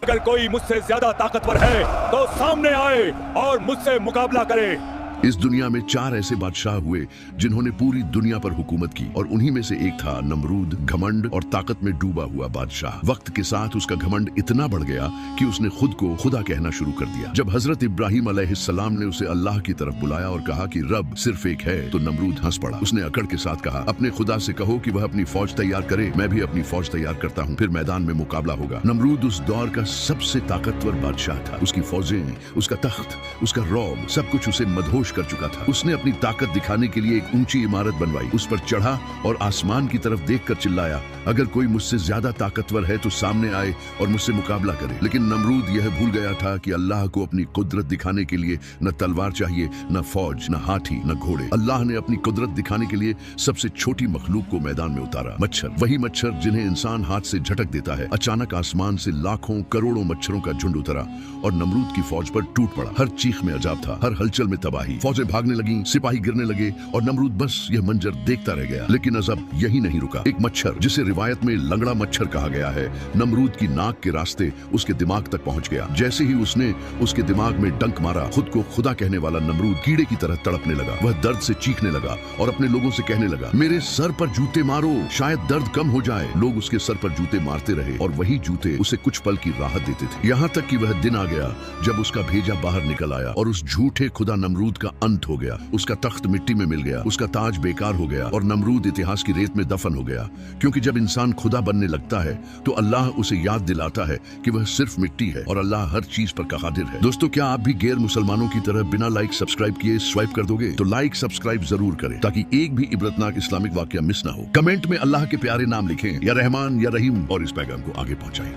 अगर कोई मुझसे ज्यादा ताकतवर है तो सामने आए और मुझसे मुकाबला करे। इस दुनिया में 4 ऐसे बादशाह हुए जिन्होंने पूरी दुनिया पर हुकूमत की और उन्हीं में से एक था नमरूद, घमंड और ताकत में डूबा हुआ बादशाह। वक्त के साथ उसका घमंड इतना बढ़ गया कि उसने खुद को खुदा कहना शुरू कर दिया। जब हजरत इब्राहिम अलैहिस्सलाम ने उसे अल्लाह की तरफ बुलाया और कहा कि रब सिर्फ एक है, तो नमरूद हंस पड़ा। उसने अकड़ के साथ कहा, अपने खुदा से कहो कि वह अपनी फौज तैयार करे, मैं भी अपनी फौज तैयार करता हूँ, फिर मैदान में मुकाबला होगा। नमरूद उस दौर का सबसे ताकतवर बादशाह था। उसकी फौजें, उसका तख्त, उसका रौब, सब कुछ उसे मदहोश कर चुका था। उसने अपनी ताकत दिखाने के लिए एक ऊंची इमारत बनवाई, उस पर चढ़ा और आसमान की तरफ देखकर चिल्लाया, अगर कोई मुझसे ज्यादा ताकतवर है तो सामने आए और मुझसे मुकाबला करे। लेकिन नमरूद यह भूल गया था कि अल्लाह को अपनी कुदरत दिखाने के लिए न तलवार चाहिए, न फौज, न हाथी, न घोड़े। अल्लाह ने अपनी कुदरत दिखाने के लिए सबसे छोटी मखलूक को मैदान में उतारा, मच्छर। वही मच्छर जिन्हें इंसान हाथ से झटक देता है। अचानक आसमान से लाखों करोड़ों मच्छरों का झुंड उतरा और नमरूद की फौज पर टूट पड़ा। हर चीख में अजाब था, हर हलचल में तबाही। फौजें भागने लगी, सिपाही गिरने लगे और नमरूद बस यह मंजर देखता रह गया। लेकिन अजब यही नहीं रुका। एक मच्छर, जिसे रिवायत में लंगड़ा मच्छर कहा गया है, नमरूद की नाक के रास्ते उसके दिमाग तक पहुंच गया। जैसे ही उसने उसके दिमाग में डंक मारा, खुद को खुदा कहने वाला नमरूद कीड़े की तरह तड़पने लगा। वह दर्द से चीखने लगा और अपने लोगों से कहने लगा, मेरे सर पर जूते मारो, शायद दर्द कम हो जाए। लोग उसके सर पर जूते मारते रहे और वही जूते उसे कुछ पल की राहत देते थे। यहाँ तक कि वह दिन आ गया जब उसका भेजा बाहर निकल आया और उस झूठे खुदा नमरूद का अंत हो गया। उसका तख्त मिट्टी में मिल गया, उसका ताज बेकार हो गया और नमरूद इतिहास की रेत में दफन हो गया। क्योंकि जब इंसान खुदा बनने लगता है तो अल्लाह उसे याद दिलाता है कि वह सिर्फ मिट्टी है और अल्लाह हर चीज पर कादिर है। दोस्तों, क्या आप भी गैर मुसलमानों की तरह बिना लाइक सब्सक्राइब किए स्वाइप कर दोगे? तो लाइक सब्सक्राइब जरूर करें ताकि एक भी इबरतनाक इस्लामिक वाकया मिस ना हो। कमेंट में अल्लाह के प्यारे नाम लिखें, या रहमान या रहीम, और इस पैगाम को आगे पहुंचाएं।